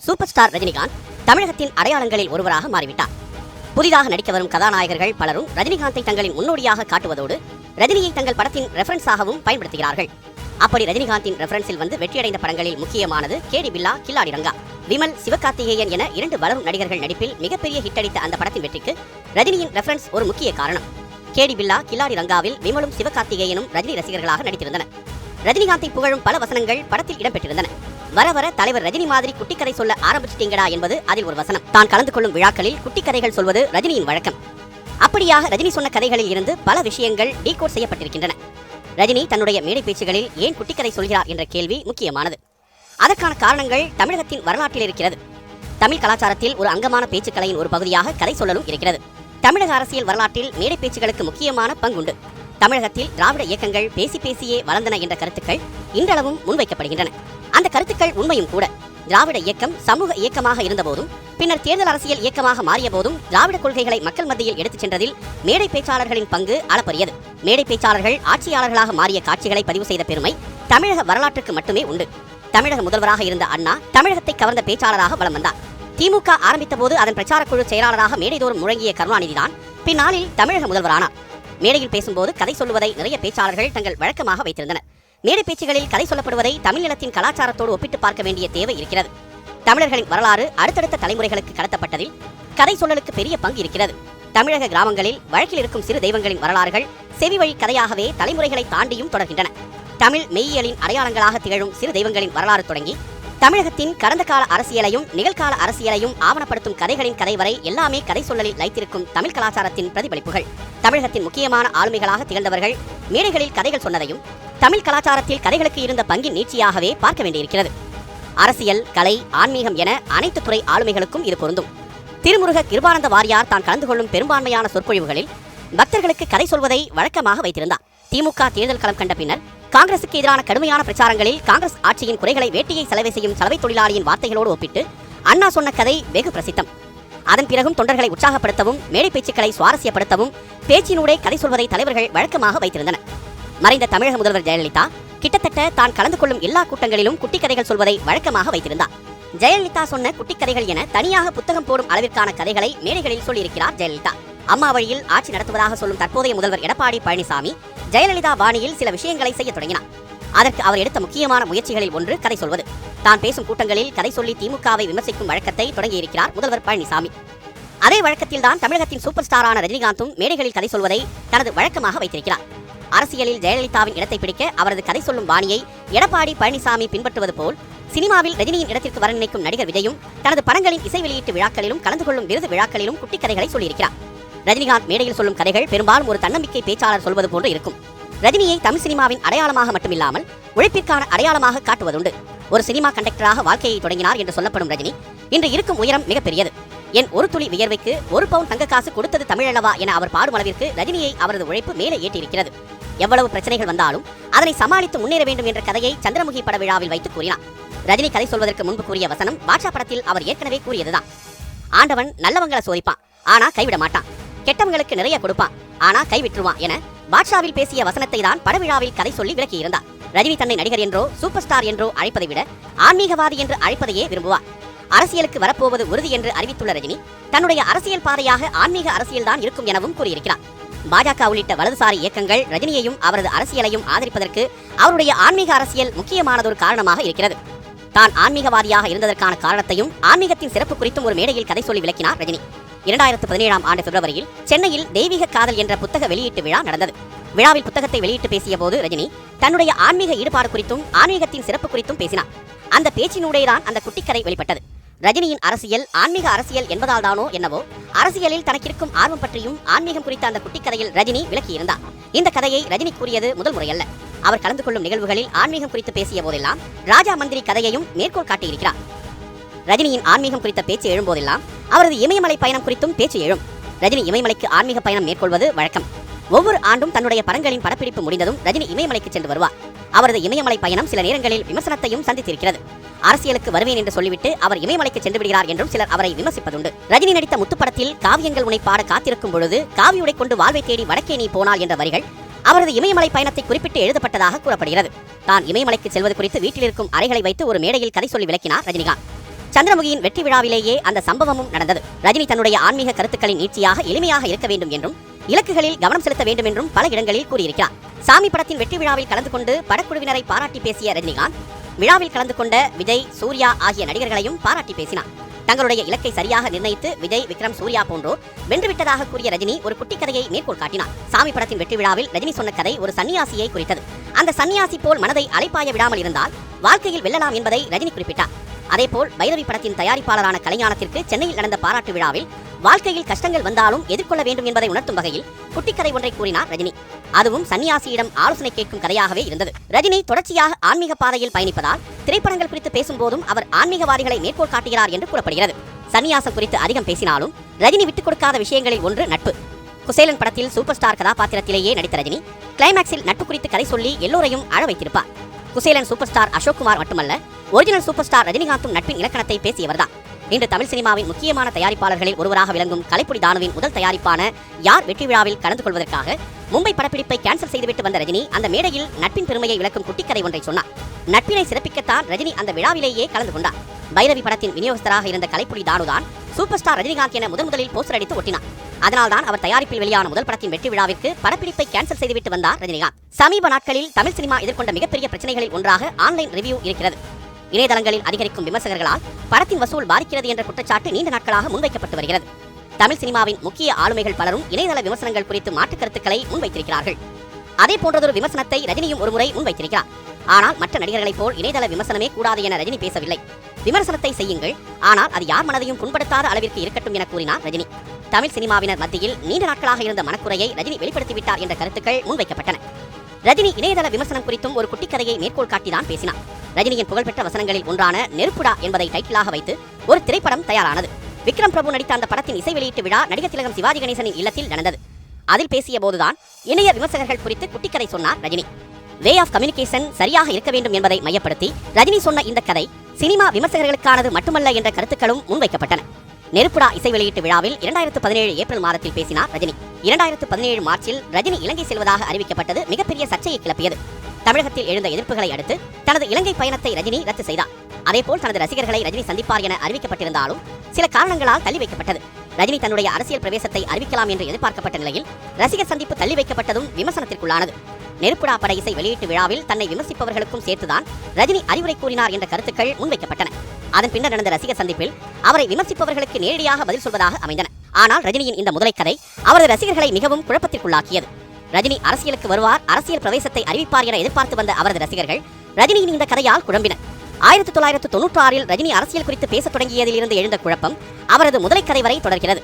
Super star Rajinikanth தமிழகத்தின் அடையாளங்களில் ஒருவராக மாறிவிட்டார். புதிதாக நடிக்க வரும் கதாநாயகர்கள் பலரும் ரஜினிகாந்தை தங்களின் முன்னோடியாக காட்டுவதோடு ரஜினியை தங்கள் படத்தின் ரெஃபரன்ஸாகவும் பயன்படுத்துகிறார்கள். அப்படி ரஜினிகாந்தின் ரெஃபரன்ஸில் வந்து வெற்றியடைந்த படங்களில் முக்கியமானது கேடி பில்லா, கில்லாடி ரங்கா. விமல், சிவகார்த்திகேயன் என 2 வளரும் நடிகர்கள் நடிப்பில் மிகப்பெரிய ஹிட் அடித்த அந்த படத்தின் வெற்றிக்கு ரஜினியின் ரெஃபரன்ஸ் ஒரு முக்கிய காரணம். கேடி பில்லா, கில்லாடி ரங்காவில் விமலும் சிவகார்த்திகேயனும் ரஜினி ரசிகர்களாக நடித்திருந்தனர். ரஜினிகாந்தை புகழும் பல வசனங்கள் படத்தில் இடம்பெற்றிருந்தன. வர வர தலைவர் ரஜினி மாதிரி குட்டிக்கதை சொல்ல ஆரம்பிச்சிட்டீங்கடா என்பது அதில் ஒரு வசனம். தான் கலந்து கொள்ளும் விழாக்களில் குட்டிக்கதைகள் சொல்வது ரஜினியின் வழக்கம். அப்படியாக ரஜினி சொன்ன கதைகளில் இருந்து பல விஷயங்கள் டீகோட் செய்யப்பட்டிருக்கின்றன. ரஜினி தன்னுடைய மேடை பேச்சுகளில் ஏன் குட்டிக்கதை சொல்கிறார் என்ற கேள்வி முக்கியமானது. அதற்கான காரணங்கள் தமிழகத்தின் வரலாற்றில் இருக்கிறது. தமிழ் கலாச்சாரத்தில் ஒரு அங்கமான பேச்சுக்கலையின் ஒரு பகுதியாக கதை சொல்லலும் இருக்கிறது. தமிழக அரசியல் வரலாற்றில் மேடை பேச்சுகளுக்கு முக்கியமான பங்குண்டு. தமிழகத்தில் திராவிட இயக்கங்கள் பேசி பேசியே வளர்ந்தன என்ற கருத்துக்கள் இன்றளவும் முன்வைக்கப்படுகின்றன. அந்த கருத்துக்கள் உண்மையும் கூட. திராவிட இயக்கம் சமூக இயக்கமாக இருந்தபோதும் பின்னர் தேர்தல் அரசியல் இயக்கமாக மாறிய போதும் திராவிட கொள்கைகளை மக்கள் மத்தியில் எடுத்துச் சென்றதில் மேடை பேச்சாளர்களின் பங்கு அளப்பரியது. மேடை பேச்சாளர்கள் ஆட்சியாளர்களாக மாறிய காட்சிகளை பதிவு செய்த பெருமை தமிழக வரலாற்றுக்கு மட்டுமே உண்டு. தமிழக முதல்வராக இருந்த அண்ணா தமிழகத்தை கவர்ந்த பேச்சாளராக வலம் வந்தார். திமுக ஆரம்பித்த போது அதன் பிரச்சார குழு செயலாளராக மேடைதோறும் முழங்கிய கருணாநிதிதான் பின்னாளில் தமிழக முதல்வரானார். மேடையில் பேசும்போது கதை சொல்லுவதை நிறைய பேச்சாளர்கள் தங்கள் வழக்கமாக வைத்திருந்தனர். மேடை பேச்சுகளில் கதை சொல்லப்படுவதை தமிழ்நிலத்தின் கலாச்சாரத்தோடு ஒப்பிட்டு பார்க்க வேண்டிய தேவை இருக்கிறது. தமிழர்களின் வரலாறு அடுத்தடுத்த தலைமுறைகளுக்கு கடத்தப்பட்டதில் கதை சொல்லலுக்கு பெரிய பங்கு இருக்கிறது. தமிழக கிராமங்களில் வழக்கில் இருக்கும் சிறு தெய்வங்களின் வரலாறுகள் செவி வழி கதையாகவே தலைமுறைகளை தாண்டியும் தொடர்கின்றன. தமிழ் மெய்யியலின் அடையாளங்களாக திகழும் சிறு தெய்வங்களின் வரலாறு தொடங்கி தமிழகத்தின் கடந்த கால அரசியலையும் நிகழ்கால அரசியலையும் ஆவணப்படுத்தும் கதைகளின் கதை வரை எல்லாமே கதை சொல்லலில் லைத்திருக்கும் தமிழ் கலாச்சாரத்தின் பிரதிபலிப்புகள். தமிழகத்தின் முக்கியமான ஆளுமைகளாக திகழ்ந்தவர்கள் மேடைகளில் கதைகள் சொன்னதையும் தமிழ் கலாச்சாரத்தில் கதைகளுக்கு இருந்த பங்கின் நீட்சியாகவே பார்க்க வேண்டியிருக்கிறது. அரசியல், கலை, ஆன்மீகம் என அனைத்து துறை ஆளுமைகளுக்கும் இது பொருந்தும். திருமுருக கிருபானந்த வாரியார் தான் கலந்து கொள்ளும் பெரும்பான்மையான சொற்பொழிவுகளில் பக்தர்களுக்கு கதை சொல்வதை வழக்கமாக வைத்திருந்தார். திமுக தேர்தல் களம் கண்ட பின்னர் காங்கிரசுக்கு எதிரான கடுமையான பிரச்சாரங்களில் காங்கிரஸ் ஆட்சியின் குறைகளை வேட்டியை சலவை செய்யும் சலவை தொழிலாளியின் வார்த்தைகளோடு ஒப்பிட்டு அண்ணா சொன்ன கதை வெகு பிரசித்தம். அதன் பிறகும் தொண்டர்களை உற்சாகப்படுத்தவும் மேடை பேச்சுக்களை சுவாரஸ்யப்படுத்தவும் பேச்சினூடே கதை சொல்வதை தலைவர்கள் வழக்கமாக வைத்திருந்தனர். மறைந்த தமிழக முதல்வர் ஜெயலலிதா கிட்டத்தட்ட தான் கலந்து கொள்ளும் எல்லா கூட்டங்களிலும் குட்டிக்கதைகள் சொல்வதை வழக்கமாக வைத்திருந்தார். ஜெயலலிதா சொன்ன குட்டிக்கதைகள் என தனியாக புத்தகம் போடும் அளவிற்கான கதைகளை மேடைகளில் சொல்லியிருக்கிறார் ஜெயலலிதா. அம்மா வழியில் ஆட்சி நடத்துவதாக சொல்லும் தற்போதைய முதல்வர் எடப்பாடி பழனிசாமி ஜெயலலிதா பாணியில் சில விஷயங்களை செய்ய தொடங்கினார். அதற்கு அவர் எடுத்த முக்கியமான முயற்சிகளில் ஒன்று கதை சொல்வது. தான் பேசும் கூட்டங்களில் கதை சொல்லி திமுகவை விமர்சிக்கும் வழக்கத்தை தொடங்கியிருக்கிறார் முதல்வர் பழனிசாமி. அதே வழக்கத்தில் தான் தமிழகத்தின் சூப்பர் ஸ்டாரான ரஜினிகாந்தும் மேடைகளில் கதை சொல்வதை தனது வழக்கமாக வைத்திருக்கிறார். அரசியலில் ஜெயலலிதாவின் இடத்தை பிடிக்க அவரது கதை சொல்லும் பாணியை எடப்பாடி பழனிசாமி பின்பற்றுவது போல் சினிமாவில் ரஜினியின் இடத்திற்கு வர நினைக்கும் நடிகர் விஜயும் தனது படங்களின் இசை வெளியீட்டு விழாக்களிலும் கலந்து கொள்ளும் விருது விழாக்களிலும் குட்டிக்கதைகளை சொல்லியிருக்கிறார். ரஜினிகாந்த் மேடையில் சொல்லும் கதைகள் பெரும்பாலும் ஒரு தன்னம்பிக்கை பேச்சாளர் சொல்வது போன்று இருக்கும். ரஜினியை தமிழ் சினிமாவின் அடையாளமாக மட்டுமில்லாமல் உழைப்பிற்கான அடையாளமாக காட்டுவதுண்டு. ஒரு சினிமா கண்டக்டராக வாழ்க்கையை தொடங்கினார் என்று சொல்லப்படும் ரஜினி இன்று இருக்கும் உயரம் மிகப்பெரியது. என் ஒரு துளி வியர்வைக்கு 1 பவுன் தங்க காசு கொடுத்தது தமிழல்லவா என அவர் பாடும் அளவிற்கு ரஜினியை அவரது உழைப்பு மேலே ஏற்றியிருக்கிறது. எவ்வளவு பிரச்சனைகள் வந்தாலும் அதனை சமாளித்து முன்னேற வேண்டும் என்ற கதையை சந்திரமுகி பட விழாவில் வைத்து கூறினார். ரஜினி கதை சொல்வதற்கு முன்பு கூறிய வசனம் பாட்ஷா படத்தில் அவர் ஏற்கனவே கூறியதுதான். ஆண்டவன் நல்லவங்களை சோதிப்பான், ஆனா கைவிட மாட்டான். கெட்டவங்களுக்கு நிறைய கொடுப்பான், ஆனா கைவிட்டுருவான் என பாட்ஷாவில் பேசிய வசனத்தை தான் படவிழாவில் கதை சொல்லி விளக்கியிருந்தார். ரஜினி தன்னை நடிகர் என்றோ சூப்பர் ஸ்டார் என்றோ அழைப்பதை விட ஆன்மீகவாதி என்று அழைப்பதையே விரும்புவார். அரசியலுக்கு வரப்போவது உறுதி என்று அறிவித்துள்ள ரஜினி தன்னுடைய அரசியல் பாதையாக ஆன்மீக அரசியல்தான் இருக்கும் எனவும் கூறியிருக்கிறார். பாஜக உள்ளிட்ட வலதுசாரி இயக்கங்கள் ரஜினியையும் அவரது அரசியலையும் ஆதரிப்பதற்கு அவருடைய ஆன்மீக அரசியல் முக்கியமானதொரு காரணமாக இருக்கிறது. தான் ஆன்மீகவாதியாக இருந்ததற்கான காரணத்தையும் ஆன்மீகத்தின் சிறப்பு குறித்தும் ஒரு மேடையில் கதை சொல்லி விளக்கினார் ரஜினி. 2017ஆம் ஆண்டு பிப்ரவரியில் சென்னையில் தெய்வீக காதல் என்ற புத்தக வெளியீட்டு விழா நடந்தது. விழாவில் புத்தகத்தை வெளியிட்டு பேசிய போது ரஜினி தன்னுடைய ஆன்மீக ஈடுபாடு குறித்தும் ஆன்மீகத்தின் சிறப்பு குறித்தும் பேசினார். அந்த பேச்சினூடேதான் அந்த குட்டிக்கதை வெளிப்பட்டது. ரஜினியின் அரசியல் ஆன்மீக அரசியல் என்பதால் தானோ என்னவோ அரசியலில் தனக்கிருக்கும் ஆர்வம் பற்றியும் ஆன்மீகம் குறித்த அந்த குட்டிக்கதையில் ரஜினி விளக்கியிருந்தார். இந்த கதையை ரஜினி கூறியது முதல் முறையல்ல. அவர் கலந்து கொள்ளும் நிகழ்வுகளில் ஆன்மீகம் குறித்து பேசிய போதெல்லாம் ராஜா மந்திரி கதையையும் மேற்கோள் காட்டியிருக்கிறார். ரஜினியின் ஆன்மீகம் குறித்த பேச்சு எழும்போதெல்லாம் அவரது இமயமலை பயணம் குறித்தும் பேச்சு எழும். ரஜினி இமயமலைக்கு ஆன்மீக பயணம் மேற்கொள்வது வழக்கம். ஒவ்வொரு ஆண்டும் தன்னுடைய படங்களின் படப்பிடிப்பு முடிந்ததும் ரஜினி இமயமலைக்கு சென்று வருவார். அவரது இமயமலை பயணம் சில நேரங்களில் விமர்சனத்தையும் சந்தித்திருக்கிறது. அரசியலுக்கு வருவேன் என்று சொல்லிவிட்டு அவர் இமயமலைக்கு சென்று விடுகிறார் என்றும் சிலர் அவரை விமர்சிப்பதுண்டு. ரஜினி நடித்த முத்துப்படத்தில் காவியங்கள் உனை பாட காத்திருக்கும் பொழுது காவியுடை கொண்டு வாழ்வை தேடி வடக்கே நீ போனால் என்ற வரிகள் அவரது இமயமலை பயணத்தை குறிப்பிட்டு எழுதப்பட்டதாக கூறப்படுகிறது. தான் இமயமலைக்கு செல்வது குறித்து வீட்டில் இருக்கும் அறைகளை வைத்து ஒரு மேடையில் கதை சொல்லி விளக்கினார் ரஜினிகாந்த். சந்திரமுகியின் வெற்றி விழாவிலேயே அந்த சம்பவமும் நடந்தது. ரஜினி தன்னுடைய ஆன்மீக கருத்துக்களின் நீட்சியாக எளிமையாக இருக்க வேண்டும் என்றும் இலக்குகளில் கவனம் செலுத்த வேண்டும் என்றும் பல இடங்களில் கூறியிருக்கிறார். சாமி படத்தின் வெற்றி விழாவில் கலந்து கொண்டு படக்குழுவினரை பாராட்டி பேசிய ரஜினிகாந்த், விழாவில் கலந்து கொண்ட விஜய், சூர்யா ஆகிய நடிகர்களையும் பாராட்டி பேசினார். தங்களுடைய இலக்கை சரியாக நிர்ணயித்து விஜய், விக்ரம், சூர்யா போன்றோர் வென்றுவிட்டதாக கூறிய ரஜினி ஒரு குட்டி கதையை மேற்கோள் காட்டினார். சாமி படத்தின் வெற்றி விழாவில் ரஜினி சொன்ன கதை ஒரு சன்னியாசியை குறித்தது. அந்த சன்னியாசி போல் மனதை அலைப்பாய விடாமல் இருந்தால் வாழ்க்கையில் வெல்லலாம் என்பதை ரஜினி குறிப்பிட்டார். அதேபோல் பைரவி படத்தின் தயாரிப்பாளரான கலைஞானத்திற்கு சென்னையில் நடந்த பாராட்டு விழாவில் வாழ்க்கையில் கஷ்டங்கள் வந்தாலும் எதிர்கொள்ள வேண்டும் என்பதை உணர்த்தும் வகையில் குட்டிக்கதை ஒன்றை கூறினார் ரஜினி. அதுவும் சன்னியாசியிடம் ஆலோசனை கேட்கும் கதையாகவே இருந்தது. ரஜினி தொடர்ச்சியாக ஆன்மீக பாதையில் பயணிப்பதால் திரைப்படங்கள் குறித்து பேசும்போதும் அவர் ஆன்மீகவாதிகளை மேற்கோள் காட்டுகிறார் என்று கூறப்படுகிறது. சன்னியாசம் குறித்து அதிகம் பேசினாலும் ரஜினி விட்டுக் கொடுக்காத விஷயங்களில் ஒன்று நட்பு. குசேலன் படத்தில் சூப்பர் ஸ்டார் கதாபாத்திரத்திலேயே நடித்த ரஜினி கிளைமாக்ஸில் நட்பு குறித்து கதை சொல்லி எல்லோரையும் அழ வைத்திருப்பார். குசேலன் சூப்பர் ஸ்டார் அசோக் குமார் மட்டுமல்ல, ஒரிஜினல் சூப்பர் ஸ்டார் ரஜினிகாந்தும் நட்பின் இலக்கணத்தை பேசியவர்தான். இன்று தமிழ் சினிமாவின் முக்கியமான தயாரிப்பாளர்களில் ஒருவராக விளங்கும் கலைப்புலி தானுவின் முதல் தயாரிப்பான யார் வெற்றி விழாவில் கலந்து கொள்வதற்காக மும்பை படப்பிடிப்பை கேன்சல் செய்துவிட்டு வந்த ரஜினி அந்த மேடையில் நட்பின் பெருமையை விளக்கும் குட்டிக்கதை ஒன்றை சொன்னார். நட்பினை சிறப்பிக்கத்தான் ரஜினி அந்த விழாவிலேயே கலந்து கொண்டார். பைரவி படத்தின் விநியோகஸ்தராக இருந்த கலைப்புலி தானுதான் சூப்பர் ஸ்டார் ரஜினிகாந்த் என முதலில் போஸ்டர் அடித்து ஒட்டினார். அதனால்தான் அவர் தயாரிப்பில் வெளியான முதல் படத்தின் வெற்றி விழாவிற்கு படப்பிடிப்பை கேன்சல் செய்துவிட்டு வந்தார் ரஜினிகாந்த். சமீப நாட்களில் தமிழ் சினிமா எதிர்கொண்ட மிகப்பெரிய பிரச்சனைகளில் ஒன்றாக ஆன்லைன் ரிவ்யூ இருக்கிறது. இணையதளங்களில் அதிகரிக்கும் விமர்சகர்களால் படத்தின் வசூல் பாதிக்கிறது என்ற குற்றச்சாட்டு நீண்ட நாட்களாக முன்வைக்கப்பட்டு வருகிறது. தமிழ் சினிமாவின் முக்கிய ஆளுமைகள் பலரும் இணையதள விமர்சனங்கள் குறித்து மாற்றுக் கருத்துக்களை முன்வைத்திருக்கிறார்கள். அதே போன்றதொரு விமர்சனத்தை ரஜினியும் ஒருமுறை முன்வைத்திருக்கிறார். ஆனால் மற்ற நடிகர்களைப் போல் இணையதள விமர்சனமே கூடாது என ரஜினி பேசவில்லை. விமர்சனத்தை செய்யுங்கள், ஆனால் அது யார் மனதையும் புண்படுத்தாத அளவிற்கு இருக்கட்டும் என கூறினார் ரஜினி. தமிழ் சினிமாவினர் மத்தியில் நீண்ட நாட்களாக இருந்த மனக்குறையை ரஜினி வெளிப்படுத்திவிட்டார் என்ற கருத்துக்கள் முன்வைக்கப்பட்டன. ரஜினி இணையதள விமர்சனம் குறித்தும் ஒரு குட்டிக்கதையை மேற்கோள் காட்டிதான் பேசினார். ரஜினியின் புகழ்பெற்ற வசனங்களில் ஒன்றான நெருப்புடா என்பதை டைட்டிலாக வைத்து ஒரு திரைப்படம் தயாரானது. விக்ரம் பிரபு நடித்த அந்த படத்தின் இசை வெளியீட்டு விழா நடிகர் திலகம் சிவாஜி கணேசனின் இல்லத்தில் நடந்தது. அதில் பேசிய போதுதான் இணைய விமர்சகர்கள் குறித்து குட்டிக்கதை சொன்னார் ரஜினி. வே ஆஃப் கம்யூனிகேஷன் சரியாக இருக்க வேண்டும் என்பதை மையப்படுத்தி ரஜினி சொன்ன இந்த கதை சினிமா விமர்சகர்களுக்கானது மட்டுமல்ல என்ற கருத்துக்களும் முன்வைக்கப்பட்டன. நெருப்புடா இசை வெளியீட்டு விழாவில் 2017 ஏப்ரல் மாதத்தில் பேசினார் ரஜினி. 2017 மார்ச்சில் ரஜினி இலங்கை செல்வதாக அறிவிக்கப்பட்டது மிகப்பெரிய சர்ச்சையை கிளப்பியது. தமிழகத்தில் எழுந்த எதிர்ப்புகளை அடுத்து தனது இலங்கை பயணத்தை ரஜினி ரத்து செய்தார். அதேபோல் தனது ரசிகர்களை ரஜினி சந்திப்பார் என அறிவிக்கப்பட்டிருந்தாலும் சில காரணங்களால் தள்ளி வைக்கப்பட்டது. ரஜினி தன்னுடைய அரசியல் பிரவேசத்தை அறிவிக்கலாம் என்று எதிர்பார்க்கப்பட்ட நிலையில் ரசிகர் சந்திப்பு தள்ளி வைக்கப்பட்டதும் விமர்சனத்திற்குள்ளானது. நெருப்புடா பட இசை வெளியீட்டு விழாவில் தன்னை விமர்சிப்பவர்களுக்கும் சேர்த்துதான் ரஜினி அறிவுரை கூறினார் என்ற கருத்துக்கள் முன்வைக்கப்பட்டன. அதன் பின்னர் நடந்த ரசிகர் சந்திப்பில் அவரை விமர்சிப்பவர்களுக்கு நேரடியாக பதில் சொல்வதாக அமைந்தன. ஆனால் ரஜினியின் இந்த முதலை கதை அவரது ரசிகர்களை மிகவும் குழப்பத்திற்குள்ளாக்கியது. ரஜினி அரசியலுக்கு வருவார், அரசியல் பிரவேசத்தை அறிவிப்பார் என எதிர்பார்த்து வந்த அவரது ரசிகர்கள் ரஜினியின் இந்த கதையால் குழம்பினர். 1996 ரஜினி அரசியல் குறித்து பேசத் தொடங்கியதில் இருந்து எழுந்த குழப்பம் அவரது முதலை கதை வரை தொடர்கிறது.